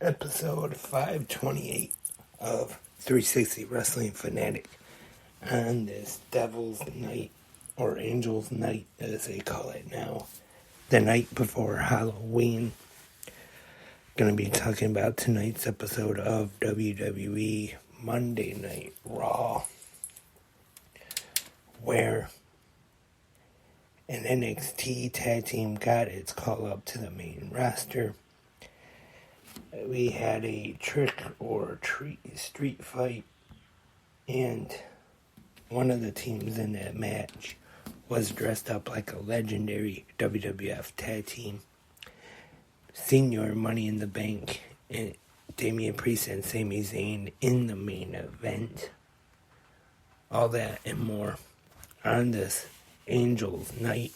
episode 528 of 360 Wrestling Fanatic on this Devil's Night, or Angel's Night as they call it now, the night before Halloween. Going to be talking about tonight's episode of WWE Monday Night RAW, where an NXT tag team got its call up to the main roster. We had a trick or treat street fight, and one of the teams in that match was dressed up like a legendary WWF tag team. Senior Money in the Bank and Damian Priest and Sami Zayn in the main event. All that and more on this Angel's Night,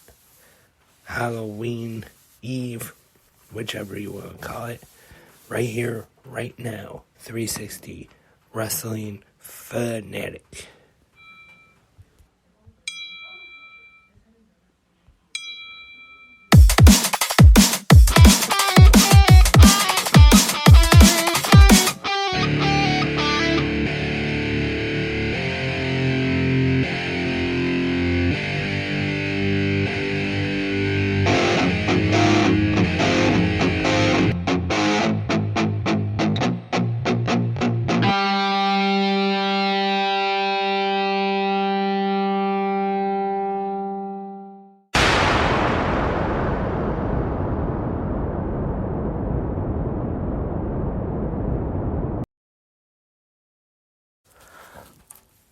Halloween Eve, whichever you want to call it, right here, right now, 360 Wrestling Fanatic.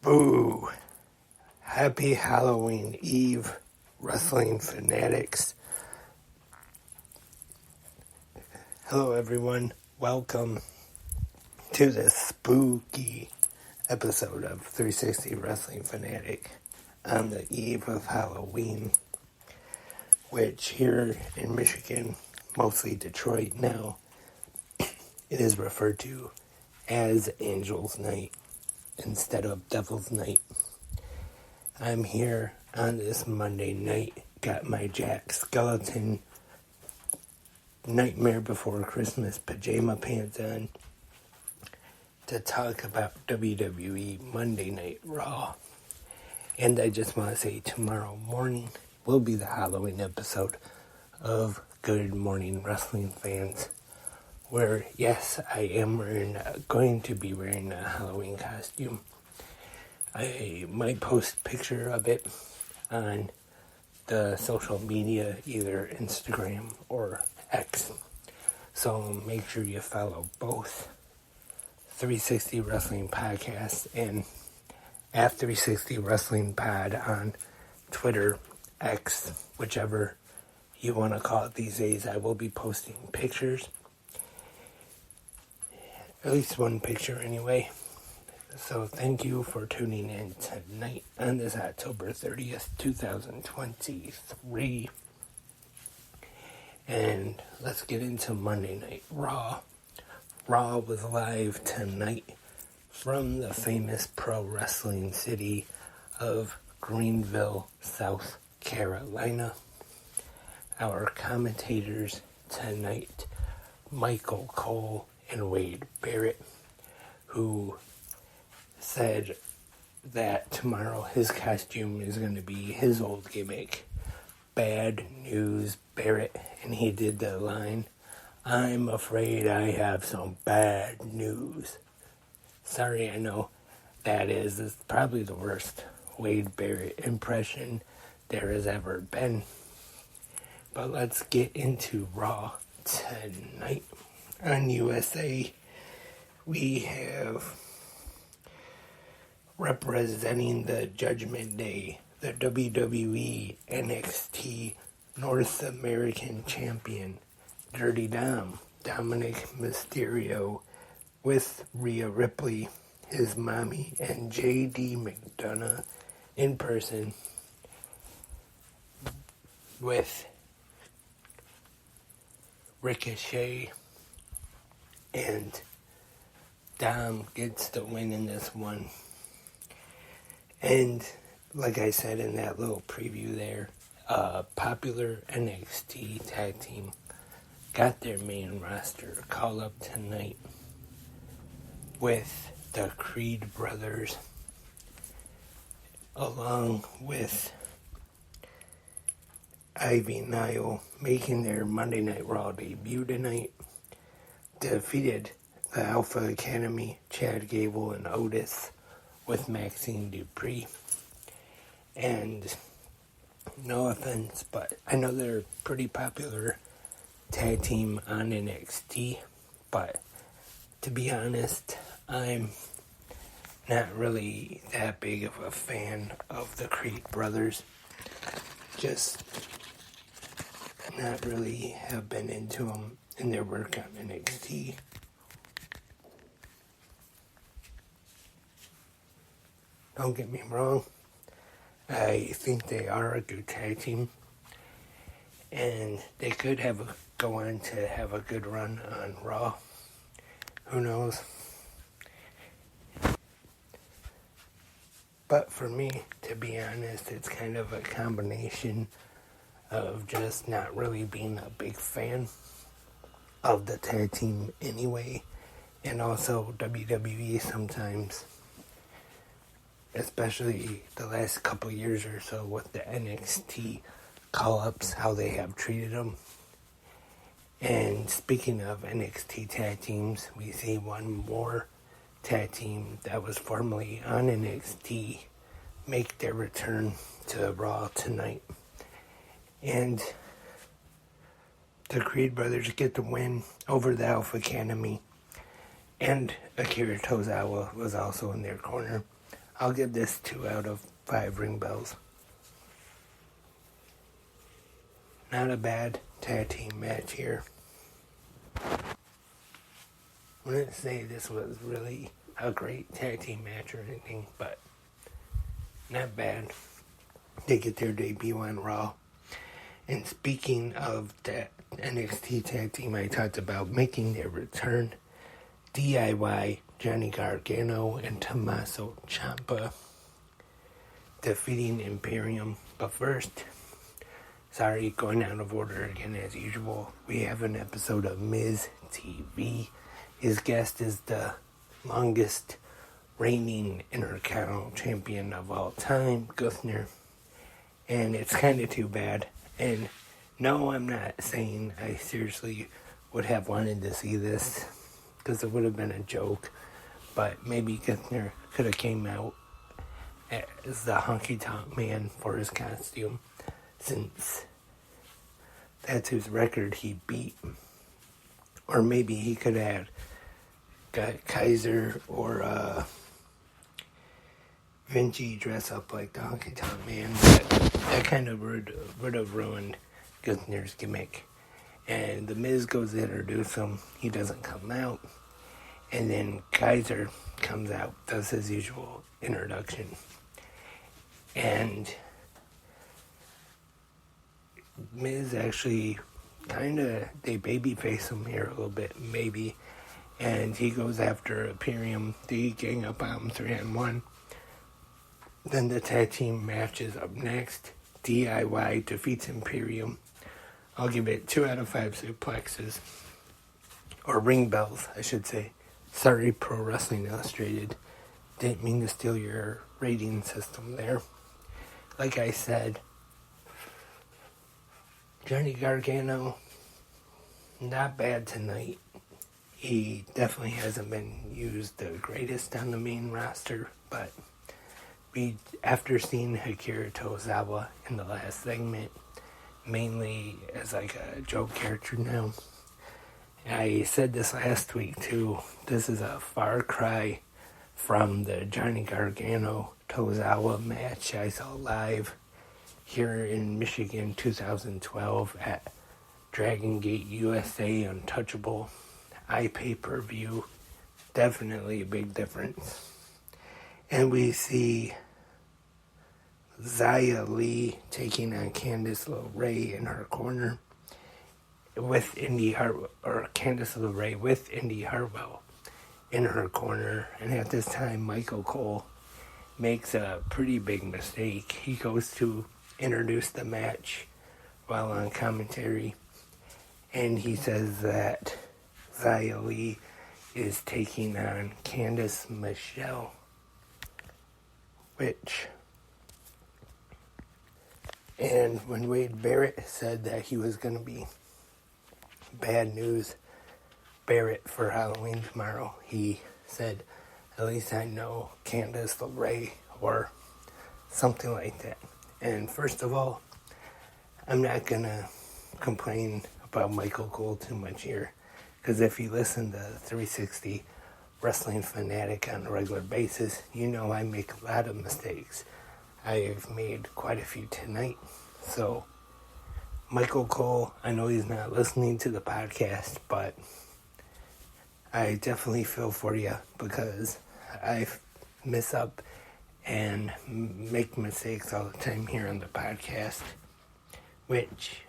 Boo! Happy Halloween Eve, Wrestling Fanatics. Hello everyone, welcome to this spooky episode of 360 Wrestling Fanatic on the eve of Halloween, which here in Michigan, mostly Detroit now, it is referred to as Angel's Night instead of Devil's Night. I'm here on this Monday night, got my Jack Skeleton Nightmare Before Christmas pajama pants on to talk about WWE Monday Night RAW. And I just want to say tomorrow morning will be the Halloween episode of Good Morning Wrestling Fans, where, yes, I am going to be wearing a Halloween costume. I might post a picture of it on the social media, either Instagram or X. So make sure you follow both 360 Wrestling Podcast and at 360 Wrestling Pod on Twitter, X, whichever you want to call it these days. I will be posting pictures. At least one picture anyway. So thank you for tuning in tonight on this October 30th, 2023. And let's get into Monday Night RAW. RAW was live tonight from the famous pro wrestling city of Greenville, South Carolina. Our commentators tonight, Michael Cole and Wade Barrett, who said that tomorrow his costume is going to be his old gimmick, Bad News Barrett, and he did the line, "I'm afraid I have some bad news." Sorry, I know it's probably the worst Wade Barrett impression there has ever been. But let's get into Raw tonight. On USA, we have, representing the Judgment Day, the WWE NXT North American Champion, Dirty Dom, Dominic Mysterio, with Rhea Ripley, his mommy, and JD McDonough in person, with Ricochet, and Dom gets the win in this one. And like I said in that little preview there, popular NXT tag team got their main roster call up tonight with the Creed brothers, along with Ivy Nile, making their Monday Night Raw debut tonight. Defeated the Alpha Academy, Chad Gable and Otis, with Maxine Dupree. And no offense, but I know they're a pretty popular tag team on NXT, but to be honest, I'm not really that big of a fan of the Creed brothers. Just not really have been into them in their work on NXT. Don't get me wrong, I think they are a good tag team, and they could go on to have a good run on Raw. Who knows? But for me, to be honest, it's kind of a combination of just not really being a big fan of the tag team anyway, and also WWE sometimes, especially the last couple years or so with the NXT call-ups, how they have treated them. And speaking of NXT tag teams, we see one more tag team that was formerly on NXT make their return to Raw tonight. And the Creed brothers get the win over the Alpha Academy. And Akira Tozawa was also in their corner. I'll give this 2 out of 5 ring bells. Not a bad tag team match here. I wouldn't say this was really a great tag team match or anything, but not bad. They get their debut on Raw. And speaking of that NXT tag team I talked about making their return, DIY, Johnny Gargano, and Tommaso Ciampa defeating Imperium. But first, sorry, going out of order again as usual, we have an episode of Miz TV. His guest is the longest reigning Intercontinental Champion of all time, Gunther. And it's kind of too bad. And no, I'm not saying I seriously would have wanted to see this, because it would have been a joke. But maybe Gunther could have came out as the honky-tonk man for his costume, since that's whose record he beat. Or maybe he could have got Kaiser or Vinci dress up like the honky-tonk man, but that kind of would have ruined Gunther's gimmick. And the Miz goes to introduce him. He doesn't come out. And then Kaiser comes out, does his usual introduction. And Miz actually they babyface him here a little bit, maybe. And he goes after Imperium. They gang up on him 3-on-1. Then the tag team match is up next. DIY defeats Imperium. I'll give it 2 out of 5 suplexes. Or ring bells, I should say. Sorry, Pro Wrestling Illustrated. Didn't mean to steal your rating system there. Like I said, Johnny Gargano, not bad tonight. He definitely hasn't been used the greatest on the main roster, but after seeing Akira Tozawa in the last segment, mainly as like a joke character now, I said this last week too, this is a far cry from the Johnny Gargano Tozawa match I saw live here in Michigan 2012 at Dragon Gate USA Untouchable iPay-per-view. Definitely a big difference. And we see Xia Li taking on Candice LeRae in her corner with Candice LeRae with Indy Hartwell in her corner. And at this time, Michael Cole makes a pretty big mistake. He goes to introduce the match while on commentary, And he says that Xia Li is taking on Candice Michelle, and when Wade Barrett said that he was going to be Bad News Barrett for Halloween tomorrow, he said, at least I know Candice LeRae, or something like that. And first of all, I'm not going to complain about Michael Cole too much here, because if you listen to 360 Wrestling Fanatic on a regular basis, you know I make a lot of mistakes. I've made quite a few tonight. So, Michael Cole, I know he's not listening to the podcast, but I definitely feel for you, because I mess up and make mistakes all the time here on the podcast, which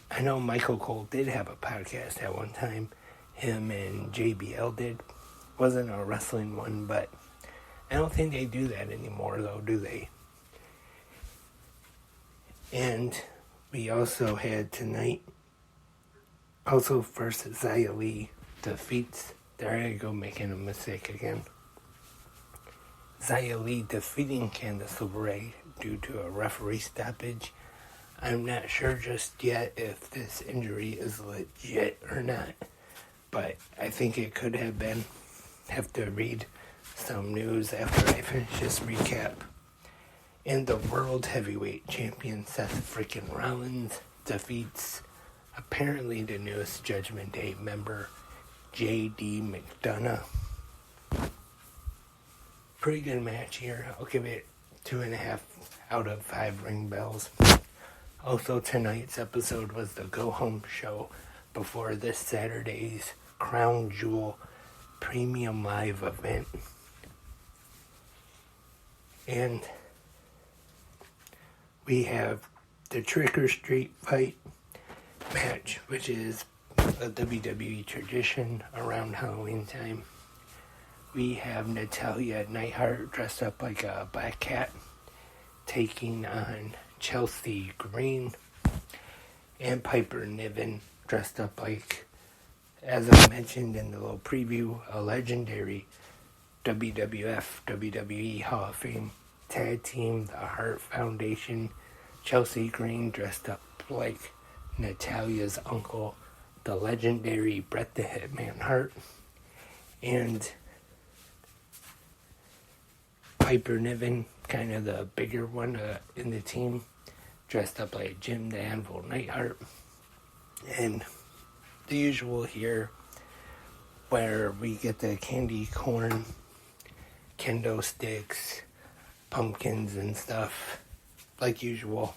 I know Michael Cole did have a podcast at one time. Him and JBL did. Wasn't a wrestling one, but I don't think they do that anymore, though, do they? And we also had tonight, also first Xia Li defeats, there I go making a mistake again. Xia Li defeating Candice LeRae due to a referee stoppage. I'm not sure just yet if this injury is legit or not, but I think it could have been. Have to read some news after I finish this recap. And the World Heavyweight Champion Seth freaking Rollins defeats apparently the newest Judgment Day member, J.D. McDonough. Pretty good match here. I'll give it 2.5 out of 5 ring bells. Also, tonight's episode was the Go Home show before this Saturday's Crown Jewel Premium Live event. And we have the Trick or Street fight match, which is a WWE tradition around Halloween time. We have Natalya Neidhart dressed up like a black cat taking on Chelsea Green, and Piper Niven dressed up like, as I mentioned in the little preview, a legendary WWF, WWE Hall of Fame tag team, the Hart Foundation. Chelsea Green dressed up like Natalya's uncle, the legendary Bret the Hitman Hart. And Piper Niven, kind of the bigger one in the team, dressed up like Jim the Anvil Neidhart. And the usual here, where we get the candy corn, kendo sticks, pumpkins and stuff, like usual.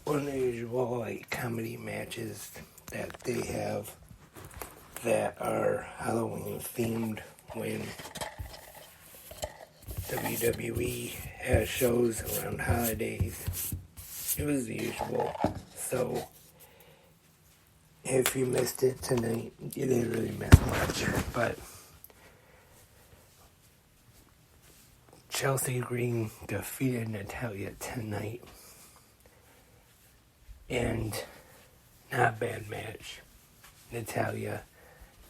One of the usual like comedy matches that they have that are Halloween themed when WWE has shows around holidays. It was the usual. So if you missed it tonight, you didn't really miss much. But Chelsea Green defeated Natalya tonight. And not a bad match. Natalya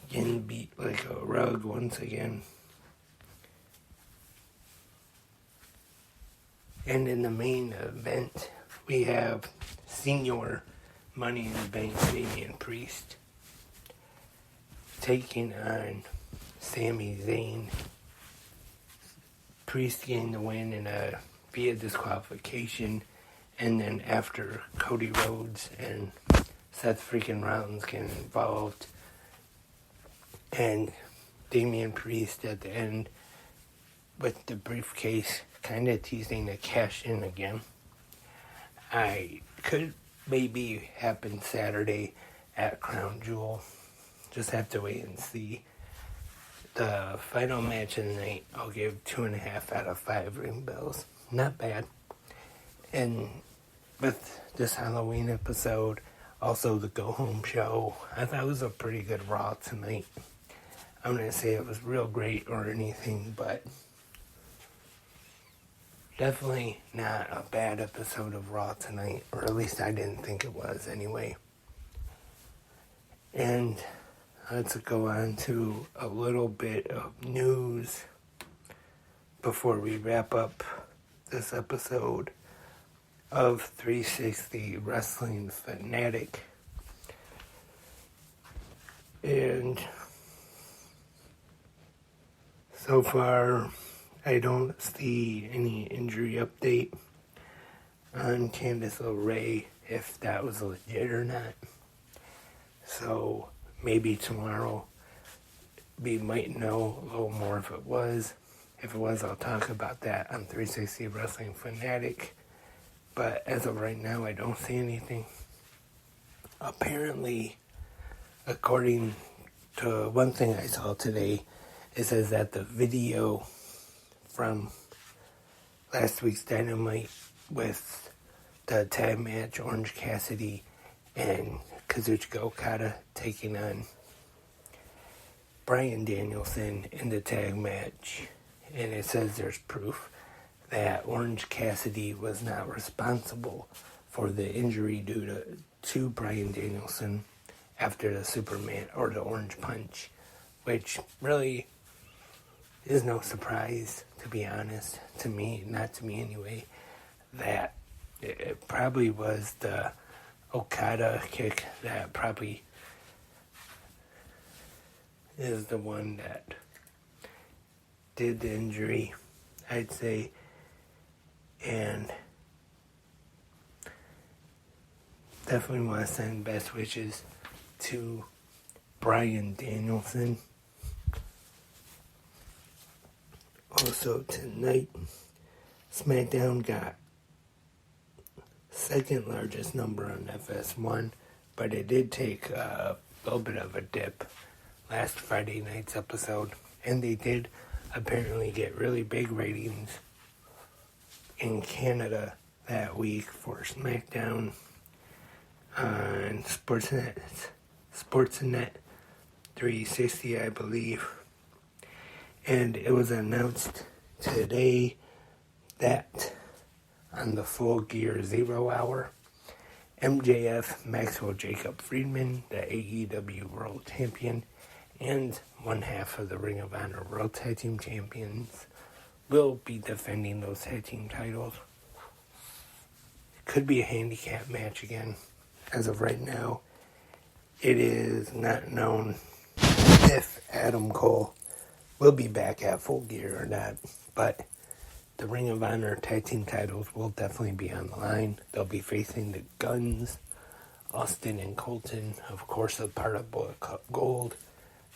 getting beat like a rug once again. And in the main event, we have Senior Money in the Bank Damian Priest taking on Sami Zayn. Priest getting the win in a via disqualification, and then after Cody Rhodes and Seth freaking Rollins getting involved, and Damian Priest at the end with the briefcase, kind of teasing to cash in again. I could maybe happen Saturday at Crown Jewel. Just have to wait and see. The final match of the night, I'll give 2.5 out of 5 ring bells. Not bad. And with this Halloween episode, also the Go Home show, I thought it was a pretty good Raw tonight. I'm going to say it was real great or anything, but definitely not a bad episode of Raw tonight, or at least I didn't think it was anyway. And let's go on to a little bit of news before we wrap up this episode of 360 Wrestling Fanatic. And so far, I don't see any injury update on Candice LeRae, if that was legit or not. So maybe tomorrow we might know a little more if it was. If it was, I'll talk about that on 360 Wrestling Fanatic. But as of right now, I don't see anything. Apparently, according to one thing I saw today, it says that the video from last week's Dynamite with the tag match, Orange Cassidy and Kazuchika Okada taking on Bryan Danielson in the tag match. And it says there's proof that Orange Cassidy was not responsible for the injury due to Bryan Danielson after the Superman or the Orange Punch, which really is no surprise, to be honest, to me, not to me anyway, that it probably was the Okada kick that probably is the one that did the injury, I'd say. And definitely want to send best wishes to Bryan Danielson. Also tonight, SmackDown got second largest number on FS1, but it did take a little bit of a dip last Friday night's episode, and they did apparently get really big ratings in Canada that week for SmackDown on Sportsnet 360, I believe. And it was announced today that on the Full Gear 0 hour, MJF, Maxwell Jacob Friedman, the AEW World Champion, and one half of the Ring of Honor World Tag Team Champions will be defending those tag team titles. Could be a handicap match again. As of right now, it is not known if Adam Cole will be back at Full Gear or not, but the Ring of Honor tag team titles will definitely be on the line. They'll be facing the Guns, Austin and Colton, of course a part of Bullet Club Gold.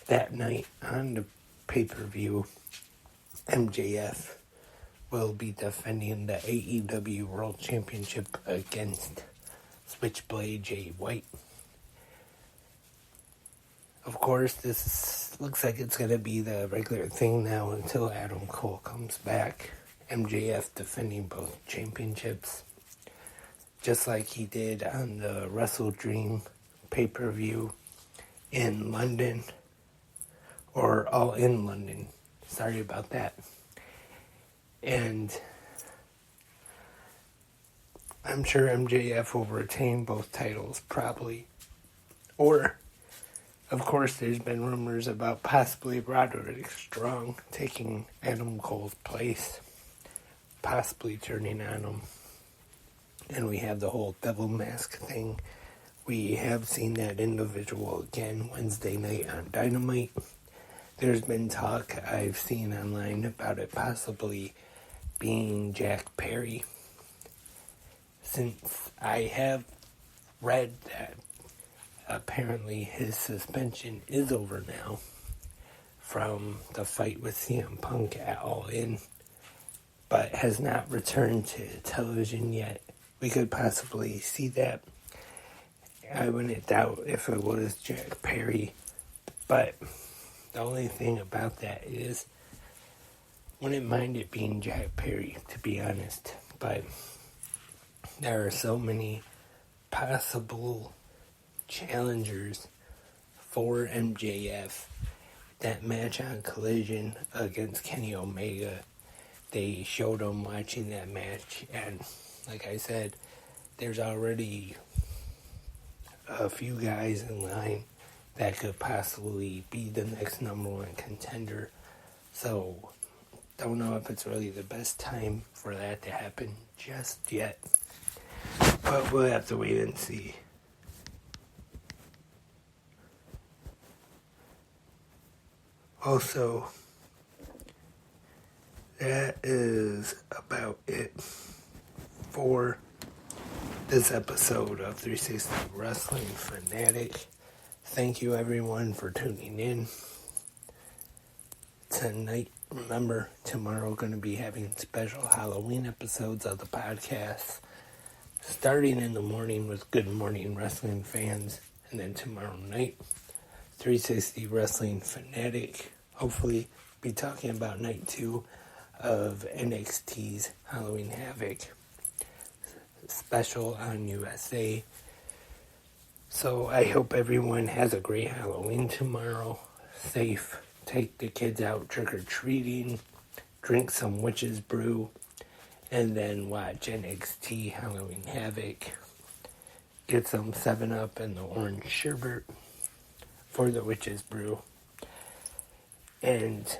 That night on the pay-per-view, MJF will be defending the AEW World Championship against Switchblade Jay White. Of course, this looks like it's going to be the regular thing now until Adam Cole comes back. MJF defending both championships, just like he did on the Wrestle Dream pay-per-view in London, or All in London. Sorry about that. And I'm sure MJF will retain both titles, probably. Or, of course, there's been rumors about possibly Roderick Strong taking Adam Cole's place, possibly turning on him. And we have the whole devil mask thing. We have seen that individual again Wednesday night on Dynamite. There's been talk I've seen online about it possibly being Jack Perry, since I have read that apparently his suspension is over now from the fight with CM Punk at All In, but has not returned to television yet. We could possibly see that. I wouldn't doubt if it was Jack Perry, but the only thing about that is, wouldn't mind it being Jack Perry, to be honest, but there are so many possible challengers for MJF. That match on Collision against Kenny Omega they showed them watching that match, and like I said, there's already a few guys in line that could possibly be the next number one contender. So, don't know if it's really the best time for that to happen just yet. But we'll have to wait and see. Also, that is about it for this episode of 360 Wrestling Fanatic. Thank you everyone for tuning in. Tonight, remember, tomorrow we're going to be having special Halloween episodes of the podcast. Starting in the morning with Good Morning Wrestling Fans. And then tomorrow night, 360 Wrestling Fanatic. Hopefully be talking about night 2 of NXT's Halloween Havoc special on USA. So I hope everyone has a great Halloween tomorrow. Safe. Take the kids out trick-or-treating. Drink some witch's brew. And then watch NXT Halloween Havoc. Get some 7-Up and the orange sherbet for the witch's brew. And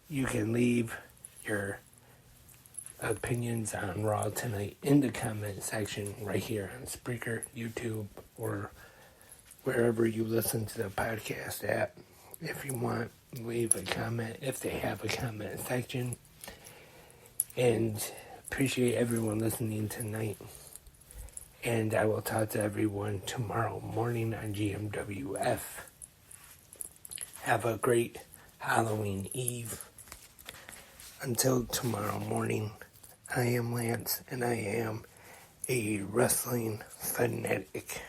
you can leave your opinions on Raw tonight in the comment section right here on Spreaker, YouTube, or wherever you listen to the podcast at. If you want, leave a comment if they have a comment section. And appreciate everyone listening tonight. And I will talk to everyone tomorrow morning on GMWF. Have a great Halloween Eve. Until tomorrow morning, I am Lance, and I am a wrestling fanatic.